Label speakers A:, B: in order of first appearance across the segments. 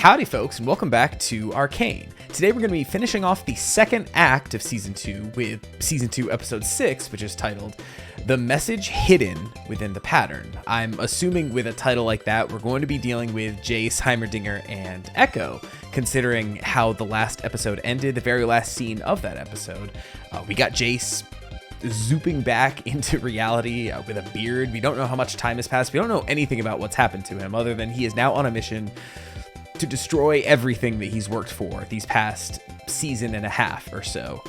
A: Howdy folks, and welcome back to Arcane. Today we're going to be finishing off the second act of Season 2 with Season 2 Episode 6, which is titled The Message Hidden Within the Pattern. I'm assuming with a title like that, we're going to be dealing with Jace, Heimerdinger, and Echo, considering how the last episode ended, the very last scene of that episode. We got Jace zooping back into reality with a beard. We don't know how much time has passed. We don't know anything about what's happened to him other than he is now on a mission to destroy everything that he's worked for these past season and a half or so.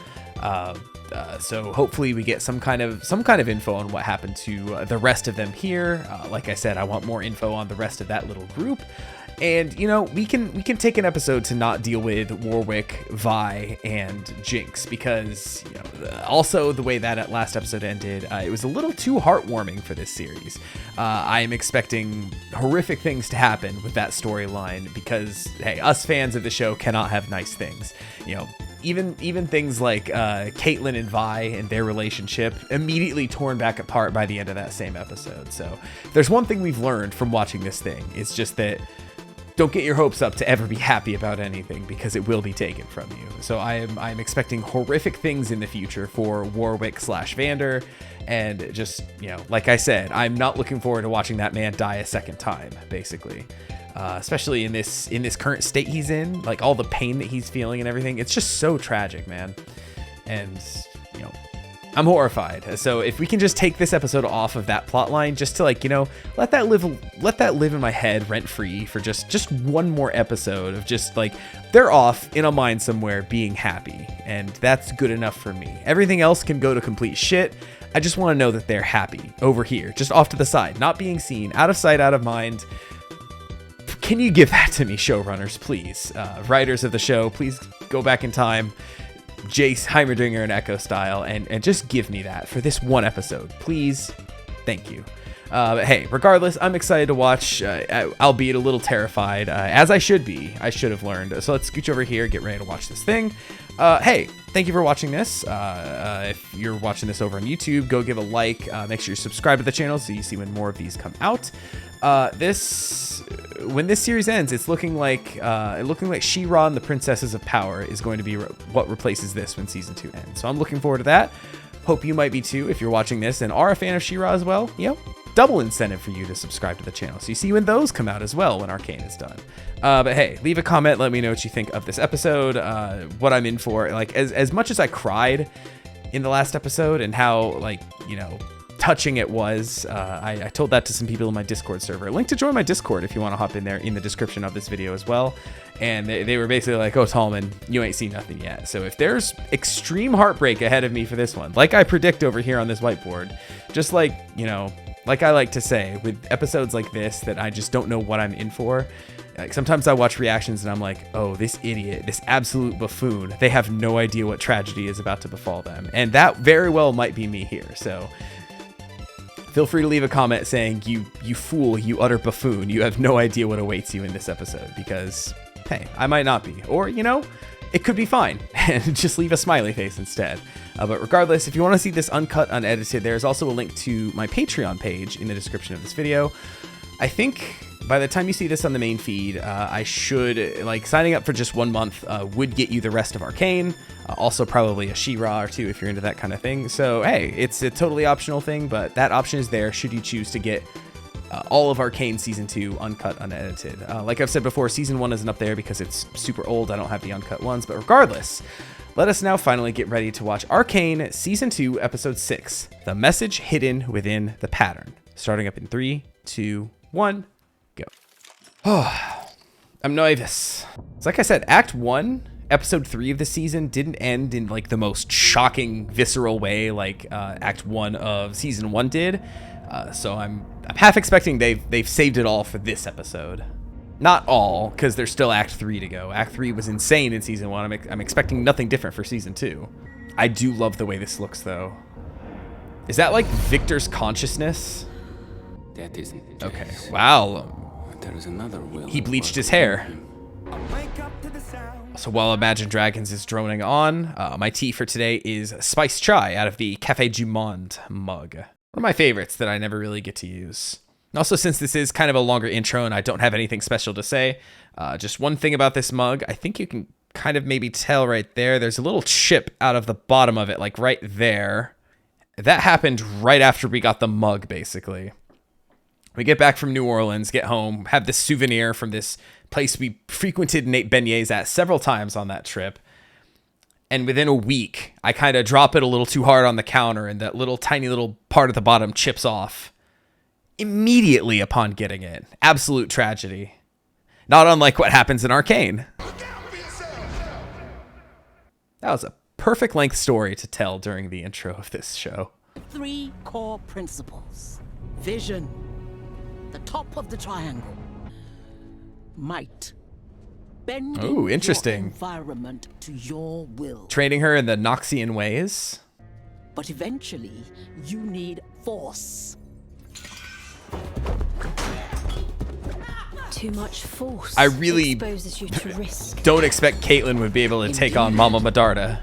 A: So hopefully we get some kind of info on what happened to the rest of them here. Like I said, I want more info on the rest of that little group. And, you know, we can take an episode to not deal with Warwick, Vi, and Jinx because, you know, also the way that last episode ended, it was a little too heartwarming for this series. I am expecting horrific things to happen with that storyline because, hey, us fans of the show cannot have nice things. You know, even things like Caitlyn and Vi and their relationship immediately torn back apart by the end of that same episode. So if there's one thing we've learned from watching this thing, it's just that don't get your hopes up to ever be happy about anything because it will be taken from you. So I'm expecting horrific things in the future for Warwick / Vander. And just, you know, like I said, I'm not looking forward to watching that man die a second time, basically. Especially in this current state he's in, like all the pain that he's feeling and everything. It's just so tragic, man. And, you know, I'm horrified. So if we can just take this episode off of that plot line, just to, like, you know, let that live in my head rent free for just one more episode of just like they're off in a mine somewhere being happy, and that's good enough for me. Everything else can go to complete shit. I just want to know that they're happy over here, just off to the side, not being seen, out of sight, out of mind. Can you give that to me, showrunners, please? Writers of the show, please go back in time. Jace, Heimerdinger, and Echo style, and just give me that for this one episode, please. Thank you. But hey, regardless, I'm excited to watch, albeit a little terrified, as I should be. I should have learned. So let's scooch over here, get ready to watch this thing. Hey, thank you for watching this. If you're watching this over on YouTube, go give a like. Make sure you subscribe to the channel so you see when more of these come out. When this series ends, it's looking like She-Ra and the Princesses of Power is going to be what replaces this when season 2 ends. So I'm looking forward to that. Hope you might be too if you're watching this and are a fan of She-Ra as well. You know, double incentive for you to subscribe to the channel so you see when those come out as well when Arcane is done. But hey, leave a comment, let me know what you think of this episode, what I'm in for. Like as much as I cried in the last episode and how, like, you know, touching it was, I told that to some people in my Discord server. Link to join my Discord if you want to hop in there in the description of this video as well. And they were basically like, oh, Tallman, you ain't seen nothing yet. So if there's extreme heartbreak ahead of me for this one, like I predict over here on this whiteboard, just like, you know, like I like to say with episodes like this that I just don't know what I'm in for. Like sometimes I watch reactions and I'm like, oh, this idiot, this absolute buffoon, they have no idea what tragedy is about to befall them. And that very well might be me here. So feel free to leave a comment saying, you fool, you utter buffoon, you have no idea what awaits you in this episode, because, hey, I might not be. Or, you know, it could be fine, and just leave a smiley face instead. But regardless, if you want to see this uncut, unedited, there's also a link to my Patreon page in the description of this video. I think by the time you see this on the main feed, I should, like, signing up for just 1 month would get you the rest of Arcane. Also probably a She-Ra or two if you're into that kind of thing. So, hey, it's a totally optional thing, but that option is there should you choose to get all of Arcane Season 2 uncut, unedited. Like I've said before, Season 1 isn't up there because it's super old. I don't have the uncut ones, but regardless, let us now finally get ready to watch Arcane Season 2, Episode 6, The Message Hidden Within the Pattern. Starting up in 3, 2, 1, go. Oh, I'm nervous. So like I said, Act 1, Episode 3 of the season didn't end in like the most shocking, visceral way like Act 1 of Season 1 did. So I'm half expecting they've saved it all for this episode. Not all, because there's still Act 3 to go. Act 3 was insane in Season 1. I'm expecting nothing different for Season 2. I do love the way this looks, though. Is that like Victor's consciousness?
B: That isn't.
A: Okay. Wow.
B: There is another will.
A: He bleached his hair. So while Imagine Dragons is droning on, my tea for today is spiced chai out of the Café du Monde mug. One of my favorites that I never really get to use. Also, since this is kind of a longer intro and I don't have anything special to say, just one thing about this mug. I think you can kind of maybe tell right there. There's a little chip out of the bottom of it, like right there. That happened right after we got the mug, basically. We get back from New Orleans, get home, have this souvenir from this place we frequented Nate Beignets at several times on that trip. And within a week, I kind of drop it a little too hard on the counter and that little tiny little part at the bottom chips off immediately upon getting it. Absolute tragedy. Not unlike what happens in Arcane. That was a perfect length story to tell during the intro of this show.
C: 3 core principles. Vision, the top of the triangle. Might. Bending
A: Ooh, interesting.
C: your environment to your will.
A: Training her in the Noxian ways.
C: But eventually, you need force.
D: Too much force.
A: I really
D: exposes you to risk.
A: don't expect Caitlyn would be able to take on Mama Medarda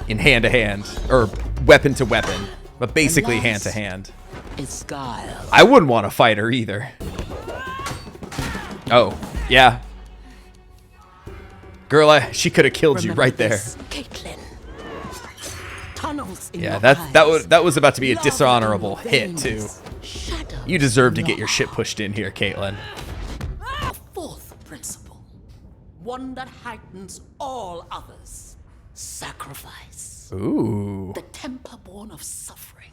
A: in hand to hand, or weapon to weapon, but basically hand to hand.
C: It's guile.
A: I wouldn't want to fight her either. Oh, yeah. Girl, she could have killed you
C: Remember
A: right there.
C: this, Caitlyn. Tunnels in
A: Yeah,
C: your
A: that was about to be a
C: eyes.
A: dishonorable
C: Lava
A: hit
C: veins.
A: too.
C: Shadows
A: You deserve to
C: in
A: get your
C: your
A: shit
C: eyes.
A: pushed in here, Caitlyn.
C: 4th principle. One that heightens all others. Sacrifice.
A: Ooh.
C: The temper born of suffering.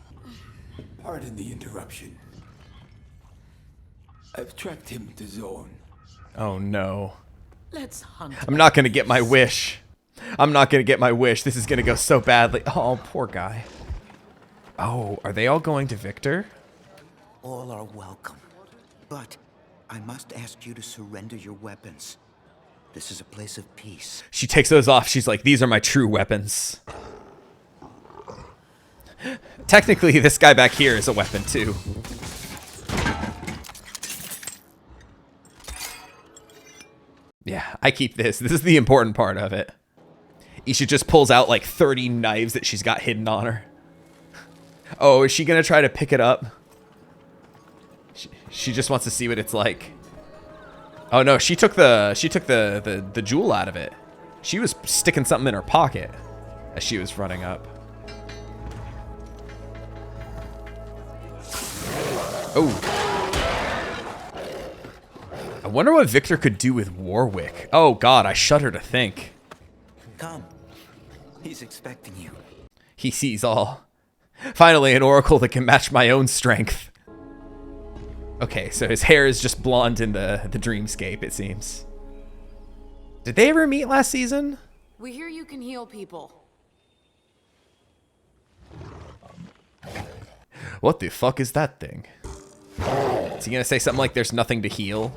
B: Pardon the interruption. I've tracked him to Zone.
A: Oh no.
C: Let's hunt.
A: I'm not gonna get my wish. I'm not gonna get my wish. This is gonna go so badly. Oh, poor guy. Oh, are they all going to Victor?
E: All are welcome. But I must ask you to surrender your weapons. This is a place of peace.
A: She takes those off. She's like, these are my true weapons. Technically, this guy back here is a weapon too. Yeah, I keep this. This is the important part of it. Isha just pulls out like 30 knives that she's got hidden on her. Oh, is she gonna try to pick it up? She just wants to see what it's like. Oh no, she took the jewel out of it. She was sticking something in her pocket as she was running up. Oh. I wonder what Victor could do with Warwick. Oh god, I shudder to think.
E: Come. He's expecting you.
A: He sees all. Finally, an oracle that can match my own strength. Okay, so his hair is just blonde in the dreamscape, it seems. Did they ever meet last season?
F: We hear you can heal people.
A: What the fuck is that thing? Is he gonna say something like there's nothing to heal?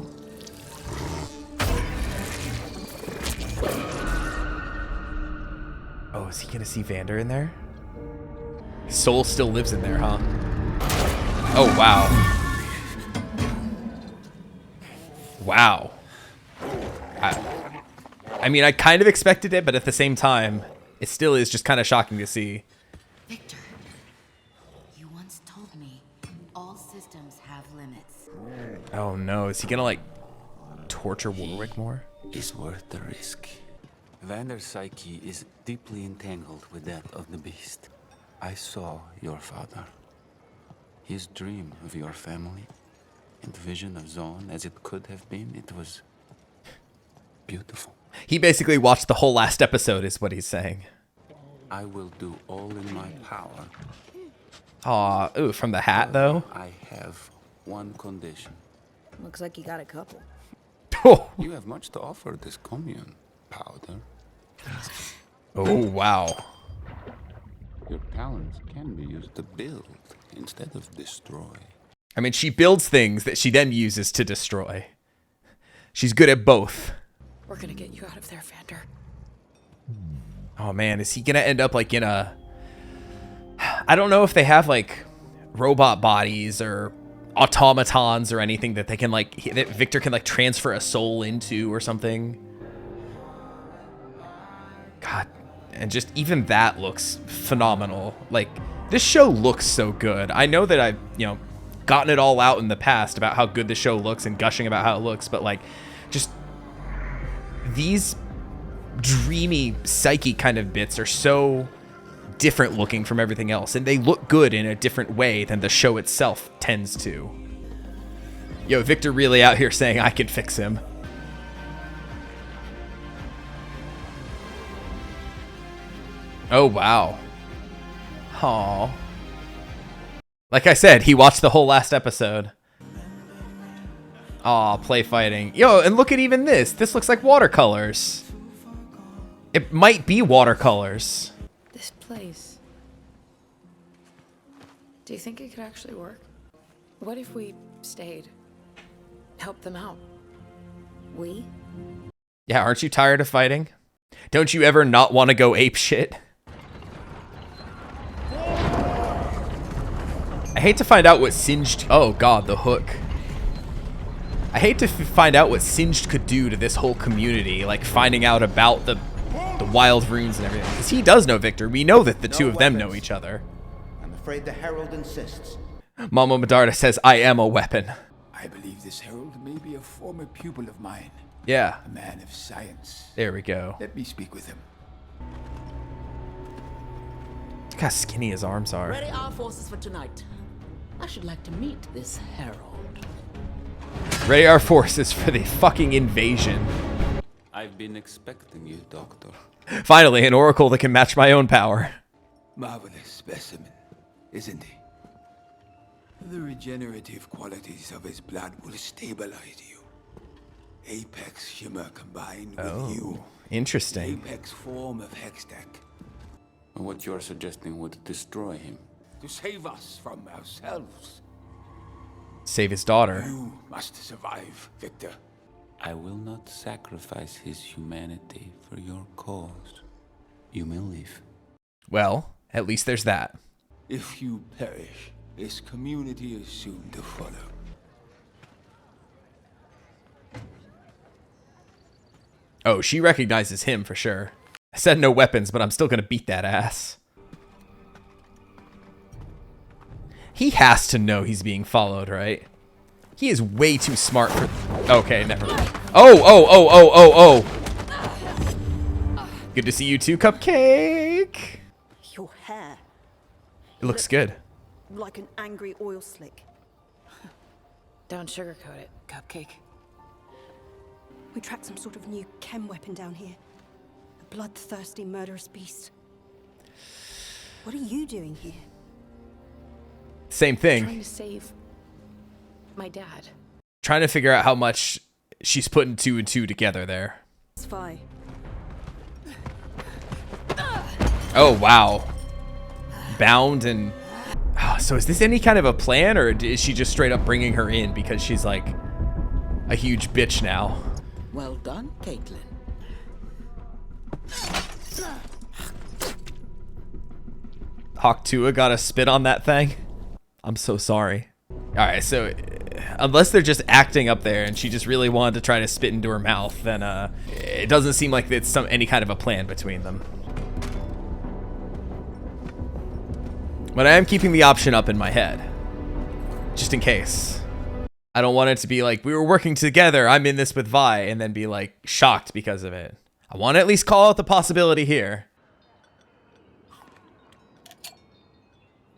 A: Oh, is he gonna see Vander in there? His soul still lives in there, huh? Oh, wow. Wow. I mean, I kind of expected it, but at the same time, it still is just kind of shocking to see.
F: Victor, you once told me all systems have limits.
A: Oh no, is he gonna like torture Warwick more?
B: Is worth the risk. Vander's psyche is deeply entangled with that of the beast. I saw your father. His dream of your family and vision of Zone as it could have been, it was beautiful.
A: He basically watched the whole last episode is what he's saying.
B: I will do all in my power.
A: Aw, ooh, from the hat though.
B: I have one condition.
D: Looks like you got a couple.
A: Oh,
B: You have much to offer this commune, Powder.
A: oh wow.
B: Your talents can be used to build instead of destroy.
A: I mean, she builds things that she then uses to destroy. She's good at both.
D: We're gonna get you out of there, Vander.
A: Oh man, is he gonna end up like in a... I don't know if they have like robot bodies or automatons or anything that they can like, that Victor can like transfer a soul into or something. God, and just even that looks phenomenal. Like, this show looks so good. I know that gotten it all out in the past about how good the show looks and gushing about how it looks, but like just these dreamy psyche kind of bits are so different looking from everything else, and they look good in a different way than the show itself tends to. Yo, Victor really out here saying I can fix him. Oh, wow. Aw. Like I said, he watched the whole last episode. Aw, play fighting. Yo, and look at even this. This looks like watercolors. It might be watercolors.
D: This place. Do you think it could actually work? What if we stayed? Help them out?
F: We?
A: Yeah, aren't you tired of fighting? Don't you ever not want to go ape shit? I hate to find out what Singed... Oh god, the hook. I hate to find out what Singed could do to this whole community, like finding out about the wild runes and everything. Because he does know Victor. We know that the two of them know each other.
E: I'm afraid the Herald insists.
A: Mama Medarda says, I am a weapon.
G: I believe this herald may be a former pupil of mine.
A: Yeah.
G: A man of science.
A: There we go.
G: Let me speak with him.
A: Look how skinny his arms are.
C: Ready our forces for tonight. I should like to meet this herald.
A: Ready our forces for the fucking invasion.
B: I've been expecting you, Doctor.
A: Finally, an oracle that can match my own power.
G: Marvelous specimen, isn't he? The regenerative qualities of his blood will stabilize you. Apex shimmer combined with you.
A: Interesting.
G: Apex form of Hextech.
B: What you're suggesting would destroy him.
G: To save us from ourselves.
A: Save his daughter.
G: You must survive, Victor.
B: I will not sacrifice his humanity for your cause. You may leave.
A: Well, at least there's that.
G: If you perish, this community is soon to follow.
A: Oh, she recognizes him for sure. I said no weapons, but I'm still gonna beat that ass. He has to know he's being followed, right? He is way too smart for... Okay, never mind. Oh! Good to see you too, Cupcake.
H: Your hair,
A: It looks good.
H: like an angry oil slick.
D: Don't sugarcoat it, Cupcake.
H: We tracked some sort of new chem weapon down here. A bloodthirsty, murderous beast. What are you doing here?
A: Same
D: Trying
A: thing.
D: to save my dad.
A: Trying to figure out how much she's putting two and two together there.
H: Spy.
A: Oh, wow. Bound and... So is this any kind of a plan, or is she just straight up bringing her in because she's like a huge bitch now?
C: Well done, Caitlin.
A: Hawk Tua got a spit on that thing? I'm so sorry. Alright, so unless they're just acting up there and she just really wanted to try to spit into her mouth, then it doesn't seem like it's any kind of a plan between them. But I am keeping the option up in my head. Just in case. I don't want it to be like, we were working together, I'm in this with Vi, and then be like shocked because of it. I want to at least call out the possibility here.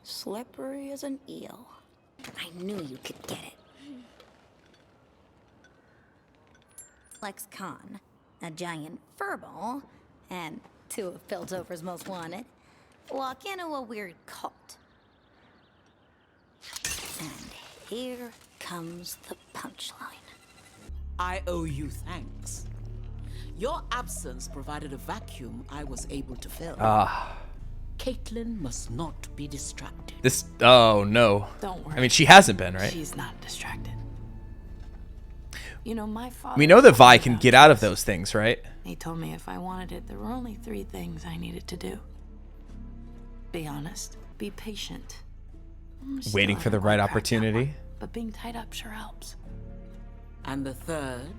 F: Slippery as an eel. I knew you could get it. Lex Khan, a giant furball, and two of Piltover's most wanted, walk into a weird cult. And here comes the punchline.
C: I owe you thanks. Your absence provided a vacuum I was able to fill. Caitlin must not be distracted.
A: This, oh no.
D: Don't worry.
A: I mean, she hasn't been, right?
D: She's not distracted. You know, my father...
A: We know that Vi
D: told me
A: can
D: about
A: get out of
D: this.
A: those things, right?
D: He told me if I wanted it, there were only 3 things I needed to do. Be honest. Be patient. Still
A: Waiting for the
D: haven't
A: right
D: quite cracked that one,
A: opportunity.
D: But being tied up sure helps.
C: And the third?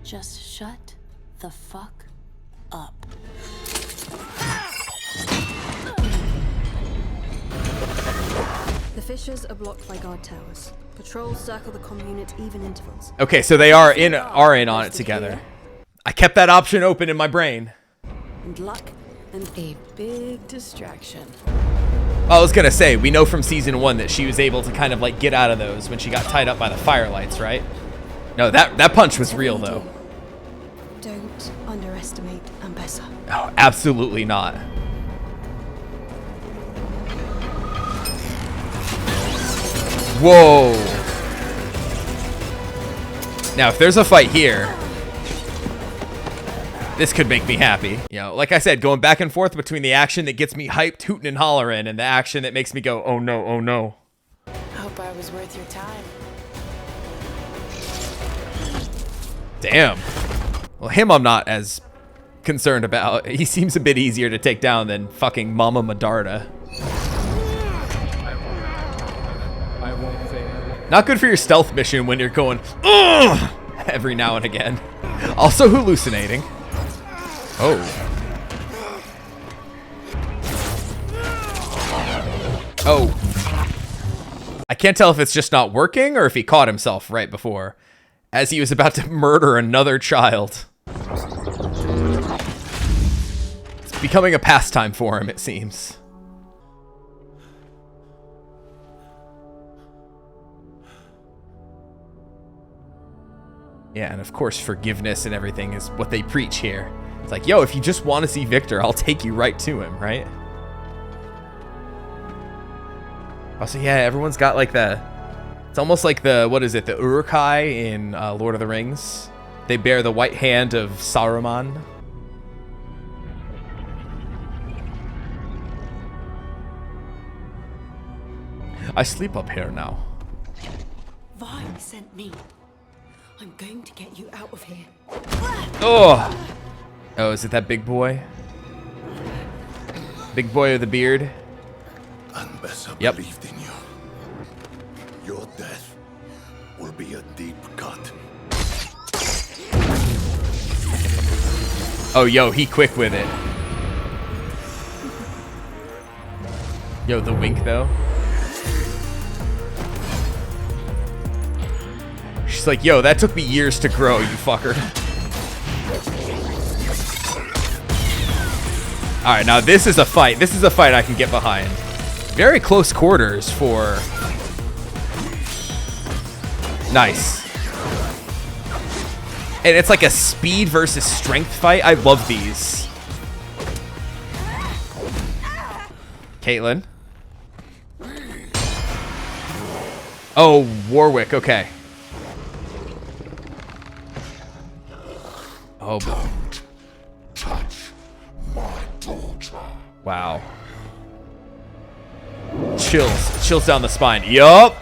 D: Just shut the fuck up.
H: The fissures are blocked by guard towers. Patrols circle the commune at even intervals.
A: Okay, so they are in on it together. I kept that option open in my brain.
H: And luck and
D: A big distraction.
A: I was gonna say, we know from season 1 that she was able to kind of like get out of those when she got tied up by the firelights, right? No, that punch was real though.
H: Don't underestimate Ambessa.
A: Oh, absolutely not. Whoa. Now, if there's a fight here, this could make me happy. You know, like I said, going back and forth between the action that gets me hyped, hooting and hollering, and the action that makes me go, oh no, oh no.
D: Hope I was worth your time.
A: Damn. Well, him I'm not as concerned about. He seems a bit easier to take down than fucking Mama Medarda. Not good for your stealth mission when you're going, ugh, every now and again. Also hallucinating. Oh. Oh. I can't tell if it's just not working or if he caught himself right before, as he was about to murder another child. It's becoming a pastime for him, it seems. Yeah, and of course forgiveness and everything is what they preach here. It's like, yo, if you just want to see Victor, I'll take you right to him, right? Also, yeah, everyone's got like the... It's almost like the, what is it, the Uruk-hai in Lord of the Rings. They bear the white hand of Saruman. I sleep up here now.
H: Vine sent me. I'm going to get you out of here.
A: Oh! Oh, is it that big boy? Big boy with the beard?
I: Ambessa
A: Yep.
I: believed in you. Your death will be a deep cut.
A: Oh, yo, he quick with it. Yo, the wink, though. She's like, yo, that took me years to grow, you fucker. Alright, now this is a fight. This is a fight I can get behind. Very close quarters for... Nice. And it's like a speed versus strength fight. I love these. Caitlin. Oh, Warwick, okay. Oh,
I: Don't touch my daughter.
A: wow. Chills down the spine. Yup.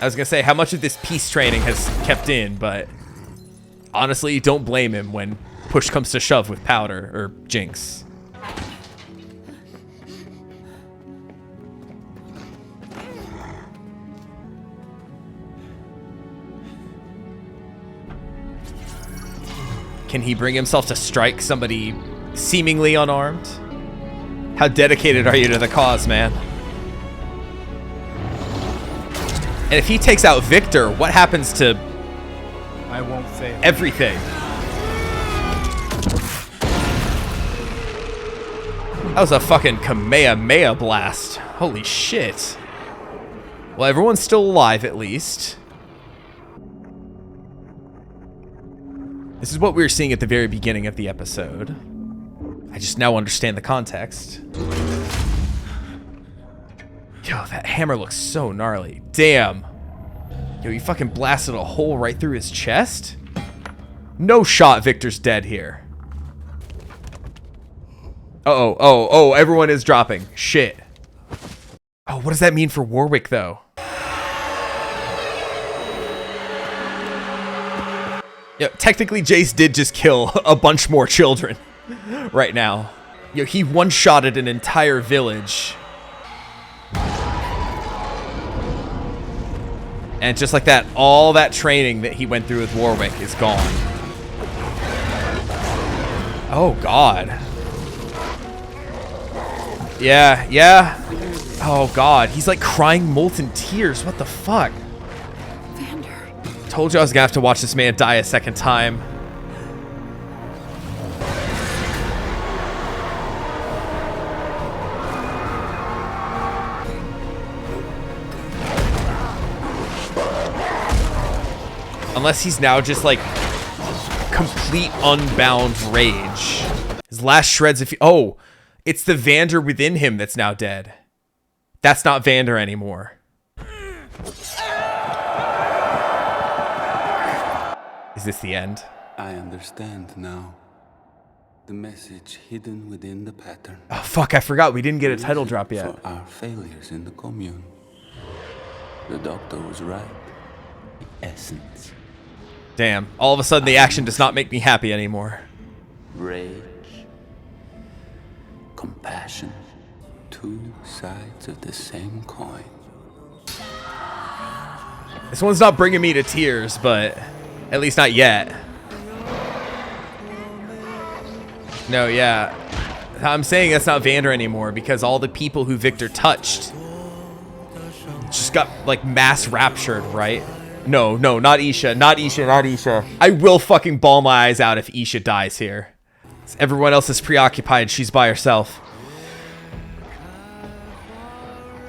A: I was gonna say how much of this peace training has kept in, but honestly, don't blame him when push comes to shove with Powder or Jinx. Can he bring himself to strike somebody seemingly unarmed? How dedicated are you to the cause, man? And if he takes out Victor, what happens to
J: I won't fail.
A: everything? That was a fucking Kamehameha blast. Holy shit. Well, everyone's still alive at least. This is what we were seeing at the very beginning of the episode. I just now understand the context. Yo, that hammer looks so gnarly. Damn. Yo, you fucking blasted a hole right through his chest? No shot Victor's dead here. Oh, everyone is dropping. Shit. Oh, what does that mean for Warwick, though? Yeah, technically Jace did just kill a bunch more children right now. Yo, he one-shotted an entire village. And just like that, all that training that he went through with Warwick is gone. Oh, God. Yeah. Oh god, he's like crying molten tears. What the fuck?
D: Vander.
A: Told you I was gonna have to watch this man die a second time. Unless he's now just like complete unbound rage. His last shreds of... Oh, it's the Vander within him that's now dead. That's not Vander anymore. Is this the end?
B: I understand now. The message hidden within the pattern.
A: Oh, fuck, I forgot. We didn't get a title drop yet.
B: For our failures in the commune. The doctor was right. The essence.
A: Damn. All of a sudden, the action does not make me happy anymore.
B: Rage. Compassion. Two sides of the same coin.
A: This one's not bringing me to tears, but at least not yet. No, yeah. I'm saying that's not Vander anymore because all the people who Victor touched just got, like, mass raptured, right? No, not Isha. Not Isha. I will fucking bawl my eyes out if Isha dies here. Everyone else is preoccupied. She's by herself.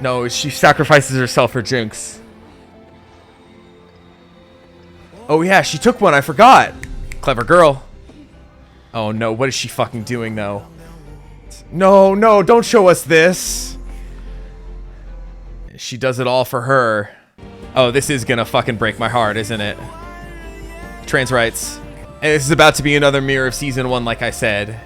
A: No, she sacrifices herself for Jinx. Oh yeah, she took one. I forgot. Clever girl. Oh no, what is she fucking doing though? No, don't show us this. She does it all for her. Oh, this is gonna fucking break my heart, isn't it? Trans rights. And this is about to be another mirror of season 1, like I said.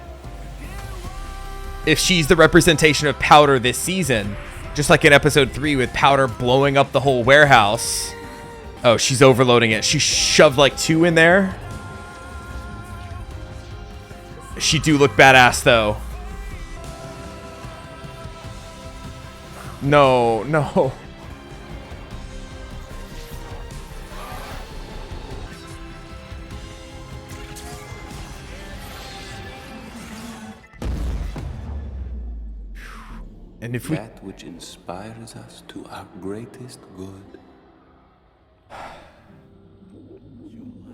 A: If she's the representation of Powder this season, just like in episode 3 with Powder blowing up the whole warehouse. Oh, she's overloading it. She shoved like 2 in there. She do look badass though. No. And if
B: that which inspires us to our greatest good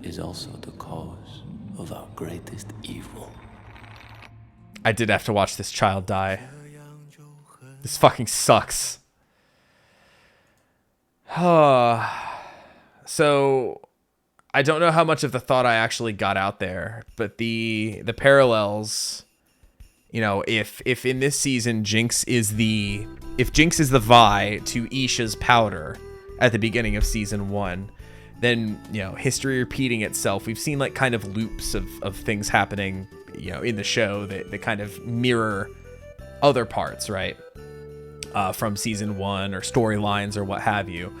B: is also the cause of our greatest evil.
A: I did have to watch this child die. This fucking sucks. So I don't know how much of the thought I actually got out there, but the parallels, you know, if in this season Jinx is the Vi to Isha's Powder at the beginning of season 1, then, you know, history repeating itself. We've seen like kind of loops of things happening, you know, in the show that kind of mirror other parts, right? From season 1 or storylines or what have you.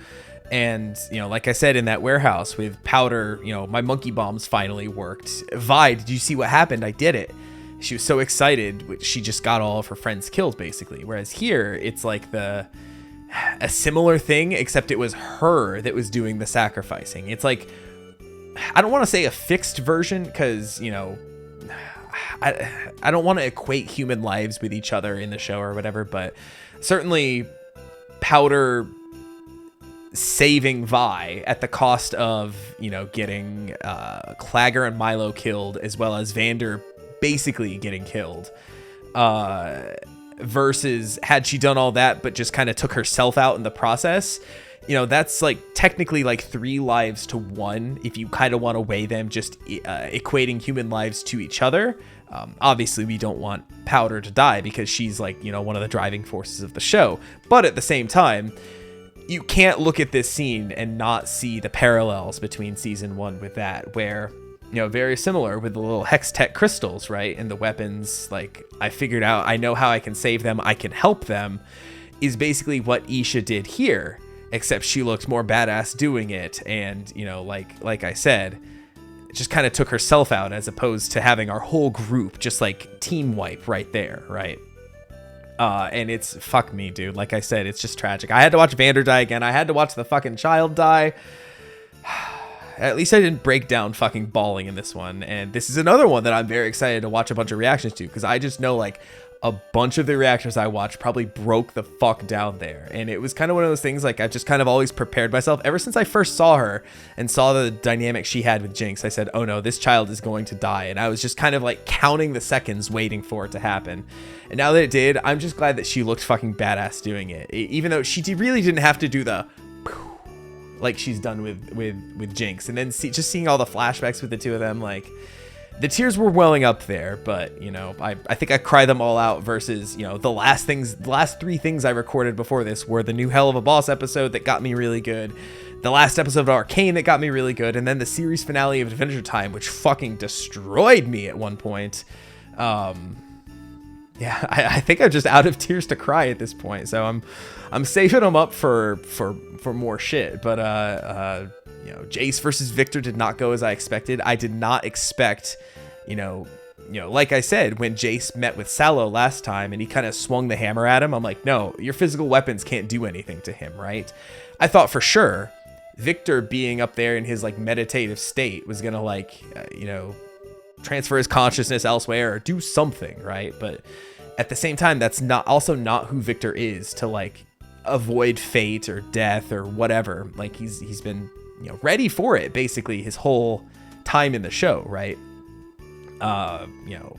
A: And, you know, like I said, in that warehouse with Powder, you know, my monkey bombs finally worked. Vi, did you see what happened? I did it. She was so excited. She just got all of her friends killed, basically. Whereas here, it's like a similar thing, except it was her that was doing the sacrificing. It's like, I don't want to say a fixed version because, you know, I don't want to equate human lives with each other in the show or whatever, but certainly Powder saving Vi at the cost of, you know, getting Clagger and Milo killed, as well as Vander basically getting killed, versus had she done all that but just kind of took herself out in the process. You know, that's like technically like 3 lives to 1 if you kind of want to weigh them, just equating human lives to each other. Obviously we don't want Powder to die because she's like, you know, one of the driving forces of the show, but at the same time you can't look at this scene and not see the parallels between season 1 with that, where, you know, very similar with the little hex tech crystals, right? And the weapons, like, I figured out, I know how I can save them, I can help them, is basically what Isha did here, except she looked more badass doing it. And, you know, like I said, just kind of took herself out as opposed to having our whole group just like team wipe right there, right? And it's, fuck me, dude. Like I said, it's just tragic. I had to watch Vander die again. I had to watch the fucking child die. At least I didn't break down fucking bawling in this one. And this is another one that I'm very excited to watch a bunch of reactions to, because I just know, like, a bunch of the reactors I watched probably broke the fuck down there. And it was kind of one of those things, like, I've just kind of always prepared myself ever since I first saw her and saw the dynamic she had with Jinx. I said, oh no, this child is going to die. And I was just kind of like counting the seconds waiting for it to happen. And now that it did, I'm just glad that she looked fucking badass doing it. Even though she really didn't have to do the like she's done with Jinx. And then just seeing all the flashbacks with the two of them, like, the tears were welling up there, but, you know, I think I cried them all out versus, you know, the last 3 things I recorded before this were the new Hell of a Boss episode that got me really good, the last episode of Arcane that got me really good, and then the series finale of Adventure Time, which fucking destroyed me at one point. Yeah, I think I'm just out of tears to cry at this point, so I'm saving them up for more shit, but, you know, Jace versus Victor did not go as I expected. I did not expect, you know, like I said, when Jace met with Sallow last time and he kind of swung the hammer at him, I'm like, no, your physical weapons can't do anything to him, right? I thought for sure Victor being up there in his like meditative state was gonna like, you know, transfer his consciousness elsewhere or do something, right? But at the same time, that's also not who Victor is to like avoid fate or death or whatever. Like he's been, you know, ready for it basically his whole time in the show, right? You know,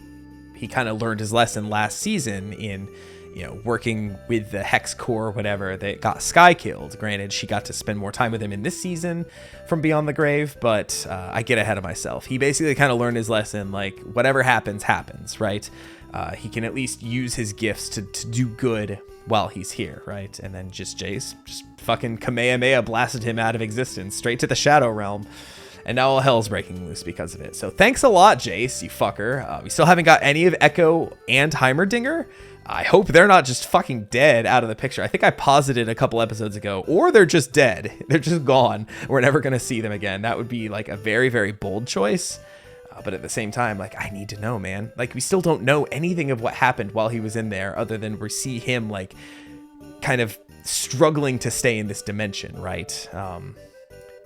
A: he kind of learned his lesson last season in, you know, working with the Hex Core or whatever that got Sky killed. Granted, she got to spend more time with him in this season from Beyond the Grave, but I get ahead of myself. He basically kind of learned his lesson, like, whatever happens, right? He can at least use his gifts to do good while he's here, right? And then Jace just fucking Kamehameha blasted him out of existence, straight to the Shadow Realm. And now all hell's breaking loose because of it. So thanks a lot, Jace, you fucker. We still haven't got any of Echo and Heimerdinger. I hope they're not just fucking dead out of the picture. I think I posited a couple episodes ago, or they're just dead. They're just gone. We're never going to see them again. That would be like a very, very bold choice. But at the same time, like, I need to know, man. Like, we still don't know anything of what happened while he was in there, other than we see him, like, kind of struggling to stay in this dimension, right?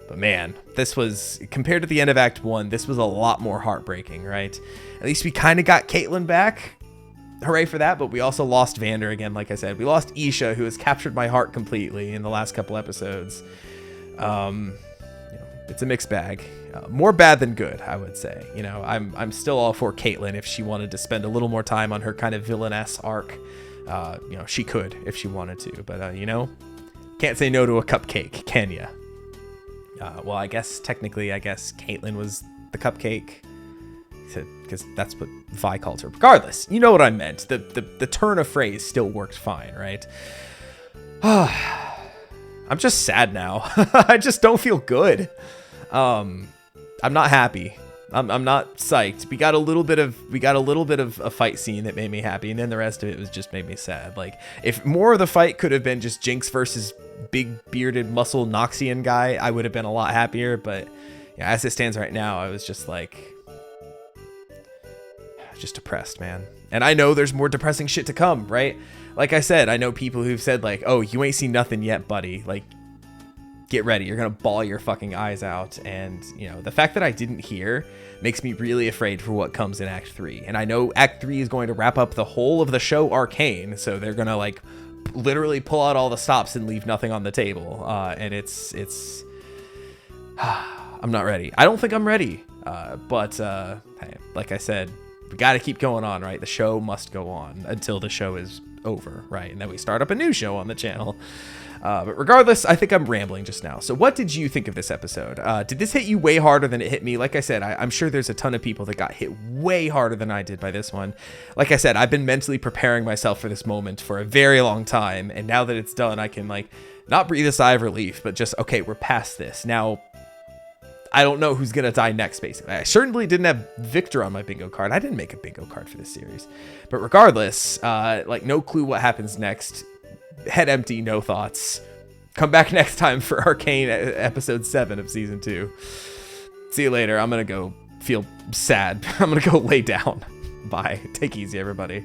A: But man, this was, compared to the end of Act 1, this was a lot more heartbreaking, right? At least we kind of got Caitlyn back. Hooray for that, but we also lost Vander again, like I said. We lost Isha, who has captured my heart completely in the last couple episodes. You know, it's a mixed bag. More bad than good, I would say. You know, I'm still all for Caitlyn if she wanted to spend a little more time on her kind of villainess arc. You know, she could if she wanted to, but you know, can't say no to a cupcake, can ya? Well, I guess technically, Caitlyn was the cupcake, because that's what Vi called her. Regardless, you know what I meant. The turn of phrase still worked fine, right? I'm just sad now. I just don't feel good. I'm not happy. I'm not psyched. We got a little bit of a fight scene that made me happy, and then the rest of it was just made me sad. Like, if more of the fight could have been just Jinx versus big bearded muscle Noxian guy, I would have been a lot happier. But yeah, as it stands right now, I was just like, just depressed, man. And I know there's more depressing shit to come, right? Like I said, I know people who've said like, oh, you ain't seen nothing yet, buddy. Like, get ready. You're going to bawl your fucking eyes out. And, you know, the fact that I didn't hear makes me really afraid for what comes in Act 3. And I know Act 3 is going to wrap up the whole of the show Arcane. So they're going to, like, literally pull out all the stops and leave nothing on the table. And it's I'm not ready. I don't think I'm ready. But hey, like I said, we got to keep going on, right? The show must go on until the show is over, right? And then we start up a new show on the channel. But regardless, I think I'm rambling just now. So what did you think of this episode? Did this hit you way harder than it hit me? Like I said, I'm sure there's a ton of people that got hit way harder than I did by this one. Like I said, I've been mentally preparing myself for this moment for a very long time. And now that it's done, I can, like, not breathe a sigh of relief, but just, okay, we're past this. Now, I don't know who's going to die next, basically. I certainly didn't have Victor on my bingo card. I didn't make a bingo card for this series. But regardless, like, no clue what happens next. Head empty, no thoughts. Come back next time for Arcane episode 7 of season 2. See you later. I'm going to go feel sad. I'm going to go lay down. Bye. Take it easy, everybody.